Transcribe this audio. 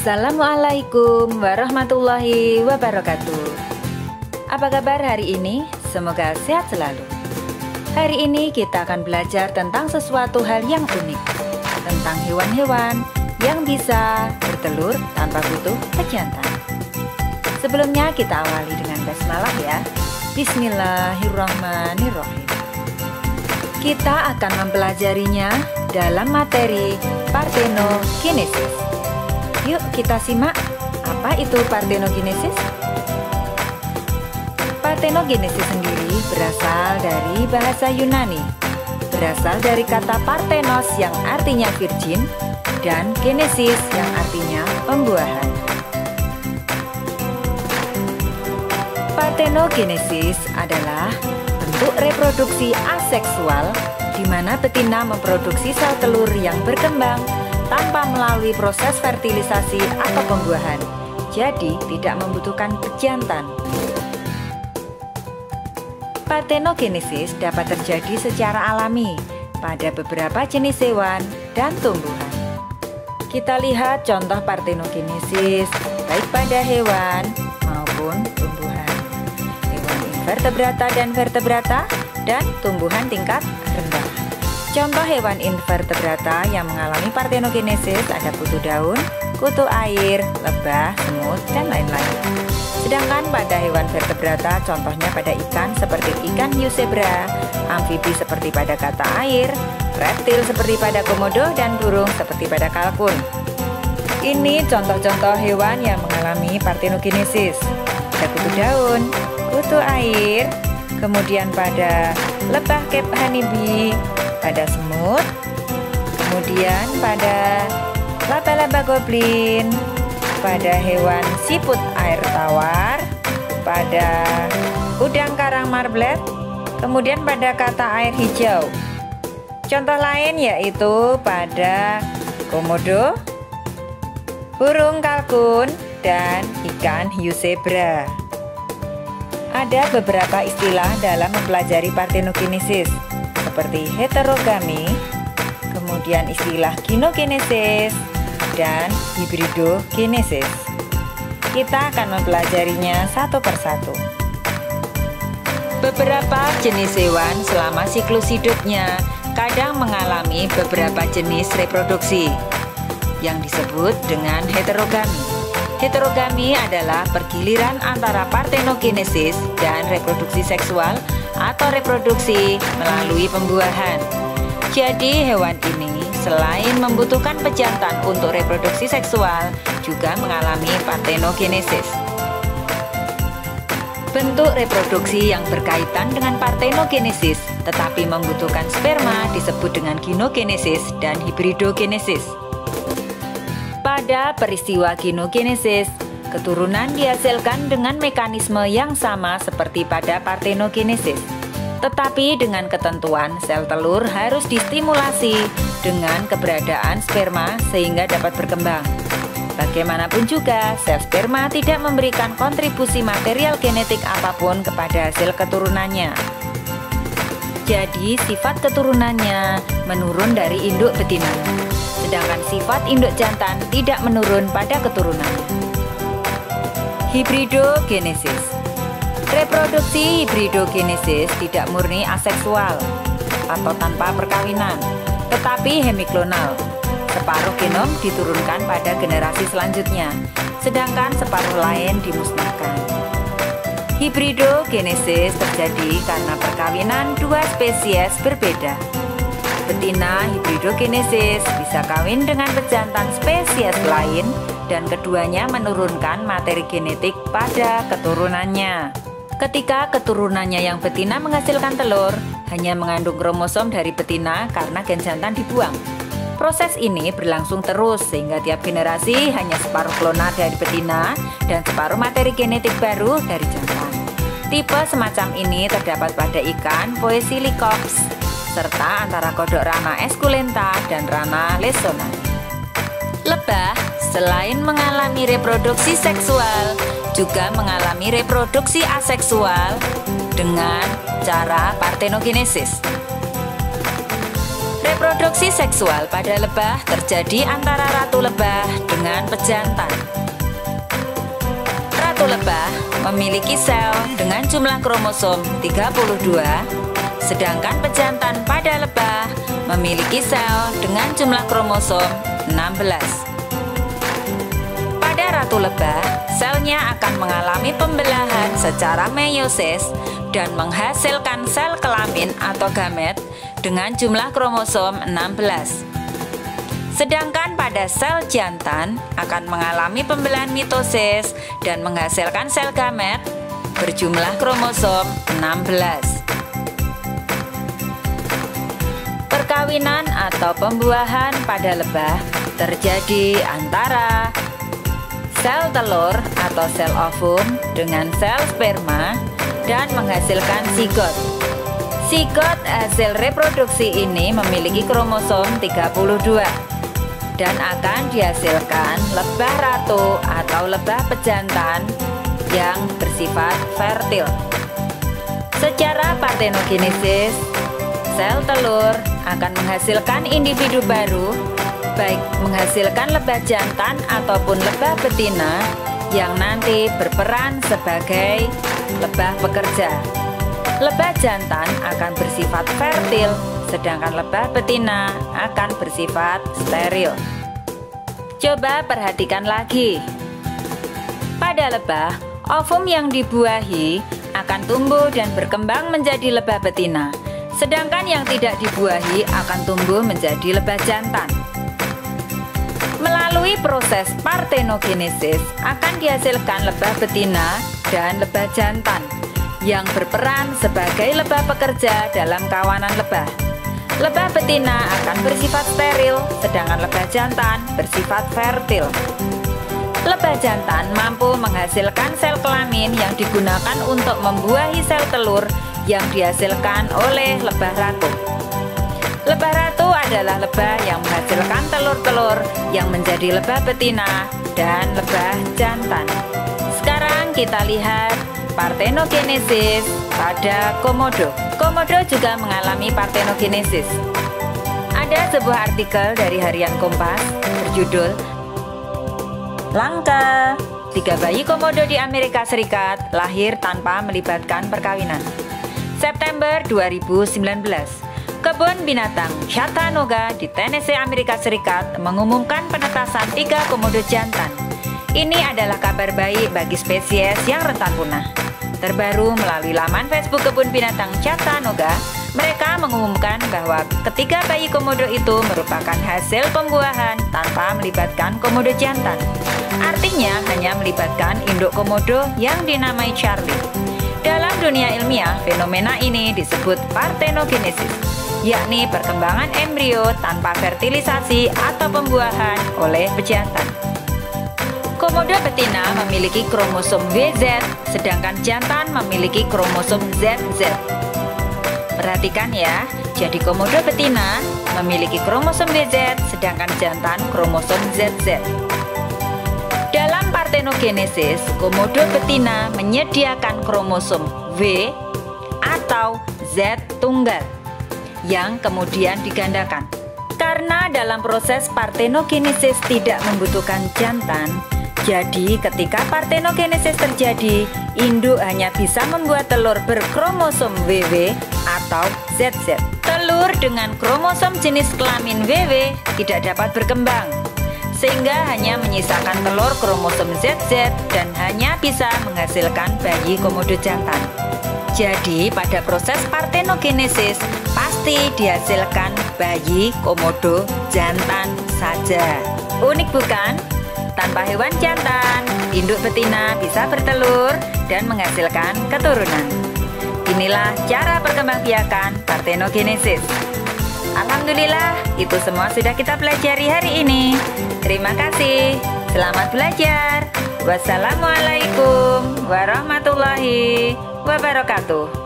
Assalamualaikum warahmatullahi wabarakatuh. Apa kabar hari ini? Semoga sehat selalu. Hari ini kita akan belajar tentang sesuatu hal yang unik, tentang hewan-hewan yang bisa bertelur tanpa butuh pejantan. Sebelumnya kita awali dengan basmalah ya. Bismillahirrahmanirrahim. Kita akan mempelajarinya dalam materi Parthenogenesis. Yuk kita simak, apa itu parthenogenesis? Parthenogenesis sendiri berasal dari bahasa Yunani. Berasal dari kata parthenos yang artinya virgin dan genesis yang artinya pembuahan. Parthenogenesis adalah bentuk reproduksi aseksual di mana betina memproduksi sel telur yang berkembang tanpa melalui proses fertilisasi atau pembuahan, jadi tidak membutuhkan pejantan. Parthenogenesis dapat terjadi secara alami pada beberapa jenis hewan dan tumbuhan. Kita lihat contoh parthenogenesis baik pada hewan maupun tumbuhan. Hewan invertebrata dan vertebrata dan tumbuhan tingkat rendah. Contoh hewan invertebrata yang mengalami parthenogenesis ada kutu daun, kutu air, lebah, semut, dan lain-lain. Sedangkan pada hewan vertebrata contohnya pada ikan seperti ikan hiu zebra, amfibi seperti pada kata air, reptil seperti pada komodo, dan burung seperti pada kalkun. Ini contoh-contoh hewan yang mengalami parthenogenesis. Ada kutu daun, kutu air, kemudian pada lebah Cape honeybee, pada semut, kemudian pada laba-laba goblin, pada hewan siput air tawar, pada udang karang marblet, kemudian pada kata air hijau. Contoh lain yaitu pada komodo, burung kalkun, dan ikan hiu zebra. Ada beberapa istilah dalam mempelajari parthenogenesis, seperti heterogami, kemudian istilah gynogenesis, dan hibridogenesis. Kita akan mempelajarinya satu persatu. Beberapa jenis hewan selama siklus hidupnya kadang mengalami beberapa jenis reproduksi yang disebut dengan heterogami. Heterogami adalah pergiliran antara parthenogenesis dan reproduksi seksual atau reproduksi melalui pembuahan. Jadi hewan ini selain membutuhkan pejantan untuk reproduksi seksual, juga mengalami parthenogenesis. Bentuk reproduksi yang berkaitan dengan parthenogenesis tetapi membutuhkan sperma disebut dengan gynogenesis dan hibridogenesis. Pada peristiwa gynogenesis, keturunan dihasilkan dengan mekanisme yang sama seperti pada parthenogenesis. Tetapi dengan ketentuan sel telur harus distimulasi dengan keberadaan sperma sehingga dapat berkembang. Bagaimanapun juga, sel sperma tidak memberikan kontribusi material genetik apapun kepada hasil keturunannya. Jadi sifat keturunannya menurun dari induk betina, sedangkan sifat induk jantan tidak menurun pada keturunannya. Hibridogenesis. Reproduksi hibridogenesis tidak murni aseksual atau tanpa perkawinan, tetapi hemiklonal. Separuh genom diturunkan pada generasi selanjutnya, sedangkan separuh lain dimusnahkan. Hibridogenesis terjadi karena perkawinan dua spesies berbeda. Betina hibridogenesis bisa kawin dengan pejantan spesies lain dan keduanya menurunkan materi genetik pada keturunannya. Ketika keturunannya yang betina menghasilkan telur, hanya mengandung kromosom dari betina karena gen jantan dibuang. Proses ini berlangsung terus sehingga tiap generasi hanya separuh klona dari betina dan separuh materi genetik baru dari jantan. Tipe semacam ini terdapat pada ikan Poecilicops serta antara kodok rana esculenta dan rana lesona. Lebah selain mengalami reproduksi seksual juga mengalami reproduksi aseksual dengan cara parthenogenesis. Reproduksi seksual pada lebah terjadi antara ratu lebah dengan pejantan. Ratu lebah memiliki sel dengan jumlah kromosom 32, sedangkan pejantan pada lebah memiliki sel dengan jumlah kromosom 16. Pada ratu lebah, selnya akan mengalami pembelahan secara meiosis dan menghasilkan sel kelamin atau gamet dengan jumlah kromosom 16. Sedangkan pada sel jantan akan mengalami pembelahan mitosis dan menghasilkan sel gamet berjumlah kromosom 16. Perkawinan atau pembuahan pada lebah terjadi antara sel telur atau sel ovum dengan sel sperma dan menghasilkan zigot. Zigot hasil reproduksi ini memiliki kromosom 32 dan akan dihasilkan lebah ratu atau lebah pejantan yang bersifat fertil. Secara partenogenesis, sel telur akan menghasilkan individu baru, baik menghasilkan lebah jantan ataupun lebah betina yang nanti berperan sebagai lebah pekerja. Lebah jantan akan bersifat fertil, sedangkan lebah betina akan bersifat steril. Coba perhatikan lagi. Pada lebah, ovum yang dibuahi akan tumbuh dan berkembang menjadi lebah betina, sedangkan yang tidak dibuahi akan tumbuh menjadi lebah jantan. Melalui proses partenogenesis akan dihasilkan lebah betina dan lebah jantan yang berperan sebagai lebah pekerja dalam kawanan lebah. Lebah betina akan bersifat steril, sedangkan lebah jantan bersifat fertil. Lebah jantan mampu menghasilkan sel kelamin yang digunakan untuk membuahi sel telur yang dihasilkan oleh lebah ratu. Lebah ratu adalah lebah yang menghasilkan telur-telur yang menjadi lebah betina dan lebah jantan. Sekarang kita lihat partenogenesis pada komodo. Komodo juga mengalami partenogenesis. Ada sebuah artikel dari harian Kompas berjudul "Langka, 3 bayi komodo di Amerika Serikat lahir tanpa melibatkan perkawinan." September 2019. Kebun binatang Chattanooga di Tennessee, Amerika Serikat mengumumkan penetasan 3 komodo jantan. Ini adalah kabar baik bagi spesies yang rentan punah. Terbaru melalui laman Facebook Kebun Binatang Chattanooga, mereka mengumumkan bahwa ketiga bayi komodo itu merupakan hasil pembuahan tanpa melibatkan komodo jantan. Artinya hanya melibatkan induk komodo yang dinamai Charlie. Dalam dunia ilmiah, fenomena ini disebut partenogenesis, yakni perkembangan embrio tanpa fertilisasi atau pembuahan oleh pejantan. Komodo betina memiliki kromosom WZ, sedangkan jantan memiliki kromosom ZZ. Perhatikan ya, jadi komodo betina memiliki kromosom WZ, sedangkan jantan kromosom ZZ. Dalam partenogenesis, komodo betina menyediakan kromosom W atau Z tunggal yang kemudian digandakan. Karena dalam proses partenogenesis tidak membutuhkan jantan, jadi ketika partenogenesis terjadi, induk hanya bisa membuat telur berkromosom WW atau ZZ. Telur dengan kromosom jenis kelamin WW tidak dapat berkembang, sehingga hanya menyisakan telur kromosom ZZ dan hanya bisa menghasilkan bayi komodo jantan. Jadi pada proses partenogenesis pasti dihasilkan bayi komodo jantan saja. Unik bukan? Tanpa hewan jantan, induk betina bisa bertelur dan menghasilkan keturunan. Inilah cara perkembangbiakan partenogenesis. Alhamdulillah, itu semua sudah kita pelajari hari ini. Terima kasih. Selamat belajar. Wassalamualaikum warahmatullahi wabarakatuh.